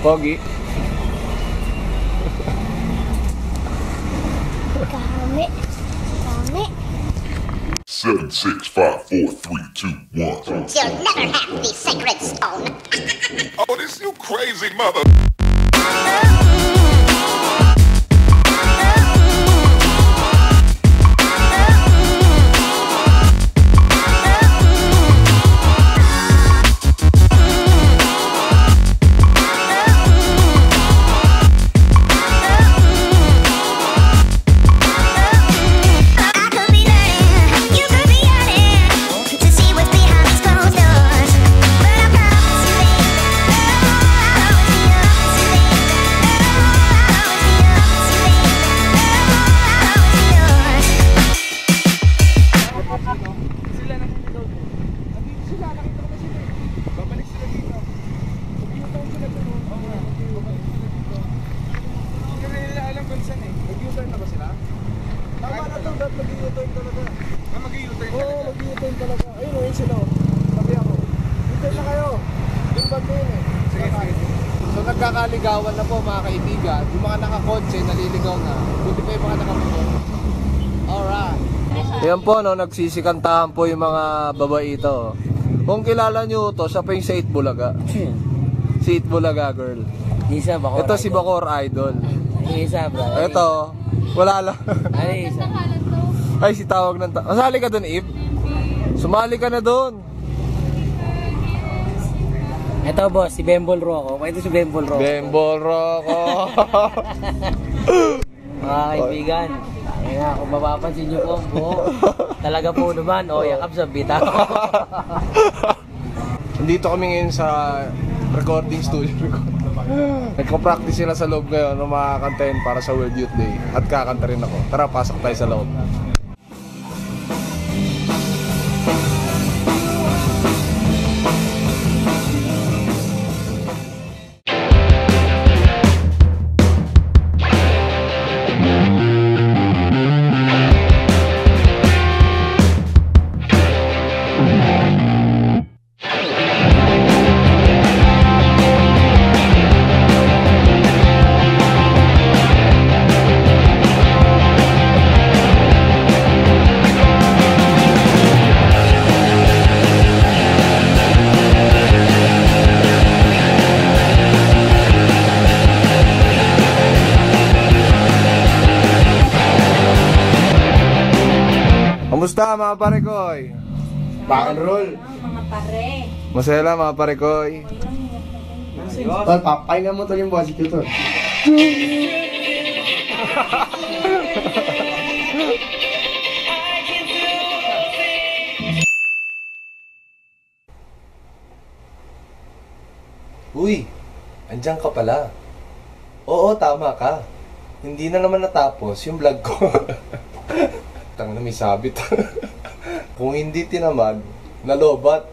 Pogi. Kami. 7, 6, 5, 4, 3, 2, 1. You'll never have the sacred stone. Oh, this you crazy mother. Nagkakaligawan na po mga kaibigan. Yung mga nakakotse, naliligaw na. Buti pa yung mga nakamotor. Alright. Yan po, no, nagsisikantahan po yung mga babae ito. Kung kilala nyo to, siya pa yung si Itbulaga. Si Itbulaga girl. Isa, Bacor ito Idol. si Bacor Idol. Isa, bro. Ito, wala lang. Ay, isa. Ay, si tawag ng Masali ka dun, Ib? Sumali ka na dun. Ito, boss, si Bembol Rocco. Ito si Bembol Rocco. Bembol Rocco. Mga kaibigan, kung mapapansin nyo po, talaga po naman, yakap sa bita. Nandito kami ngayon sa recording studio. Nagko-practice sila sa loob ngayon ng mga kantahin para sa World Youth Day. At kakanta rin ako. Tara, pasok tayo sa loob. Kamusta mga parekoy? Rock and roll. Mga pare. Masaya lang mga parekoy. Tol, papahinga mo tol yung bossy ko tol. Uy, andyan ka pala. Oo, tama ka. Hindi na naman natapos yung vlog ko. Tang na may sabit. Kung hindi tinamad, nalobat.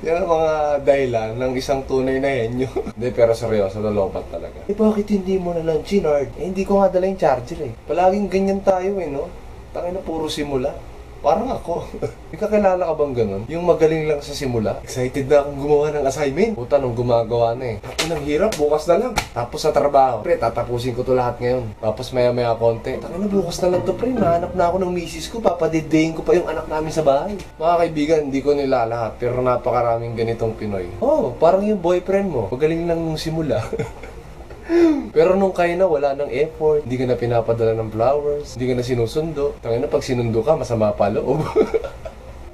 Yan ang mga dahilan ng isang tunay na henyo. Hindi, pero seryoso, nalobat talaga. Eh bakit hindi mo na lang chinard? Eh hindi ko nga dala yung charger eh. Palaging ganyan tayo eh, no? Tangina na puro simula. Parang ako. May kakilala ka bang ganun? Yung magaling lang sa simula. Excited na akong gumawa ng assignment. Puta, nung gumagawa na eh. Tapos nang hirap, bukas na lang. Tapos sa trabaho. Pre, tatapusin ko to lahat ngayon. Tapos maya-maya konti. Takina, bukas na lang to pre. Nahanap na ako ng misis ko. Papadidayin ko pa yung anak namin sa bahay. Mga kaibigan, hindi ko nila lahat. Pero napakaraming ganitong Pinoy. Oh, parang yung boyfriend mo. Magaling lang nung simula. Pero nung kayo na, wala ng effort, hindi ka na pinapadala ng flowers, hindi ka na sinusundo. Tangina, pag sinundo ka, masama pa loob.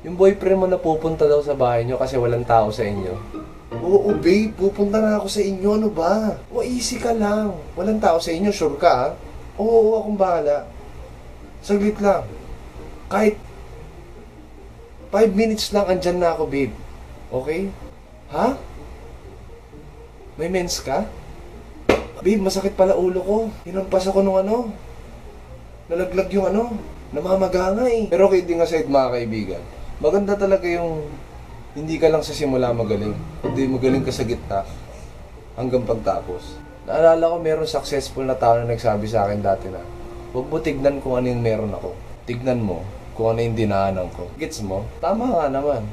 Yung boyfriend mo na pupunta daw sa bahay nyo kasi walang tao sa inyo. Oo, babe, pupunta na ako sa inyo, ano ba? O, easy ka lang. Walang tao sa inyo, sure ka, ha? Oo, akong bahala. Saglit lang. Kahit 5 minutes lang, andyan na ako, babe. Okay? Ha? May mens ka? Babe, masakit pala ulo ko. Hinampas ako nung nalaglag yung namamaga nga eh. Pero okay din nga side mga kaibigan. Maganda talaga yung hindi ka lang sa simula magaling. Hindi magaling ka sa gitna hanggang pagtapos. Naalala ko meron successful na tao na nagsabi sa akin dati na huwag mo tignan kung ano yung meron ako. Tignan mo kung ano yung dinaanan ko. Gets mo? Tama nga naman.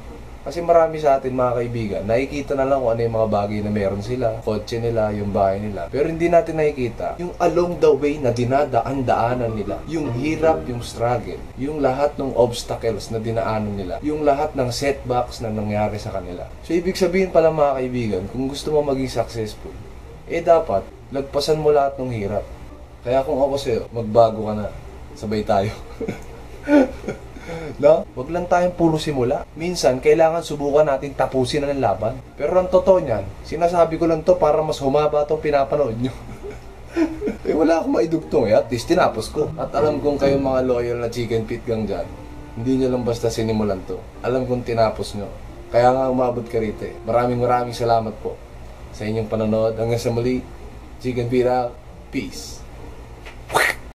Kasi marami sa atin mga kaibigan, nakikita na lang kung ano yung mga bagay na meron sila, kotse nila, yung bahay nila. Pero hindi natin nakikita yung along the way na dinadaan-daanan nila, yung hirap, yung struggle, yung lahat ng obstacles na dinaanan nila, yung lahat ng setbacks na nangyari sa kanila. So ibig sabihin pala mga kaibigan, kung gusto mo maging successful, dapat lagpasan mo lahat ng hirap. Kaya kung ako sa'yo, magbago ka na. Sabay tayo. No? Wag lang tayong puro simula. Minsan, kailangan subukan natin tapusin na ng laban. Pero ang totoo niyan, sinasabi ko lang to para mas humaba itong pinapanood nyo. Wala akong maidugtong at least tinapos ko. At alam kong kayong mga loyal na chicken feet gang dyan, hindi nyo lang basta sinimulan to. Alam kong tinapos nyo. Kaya nga umabot ka rito eh. Maraming salamat po sa inyong panonood. Hanggang sa muli, chicken feet out. Peace.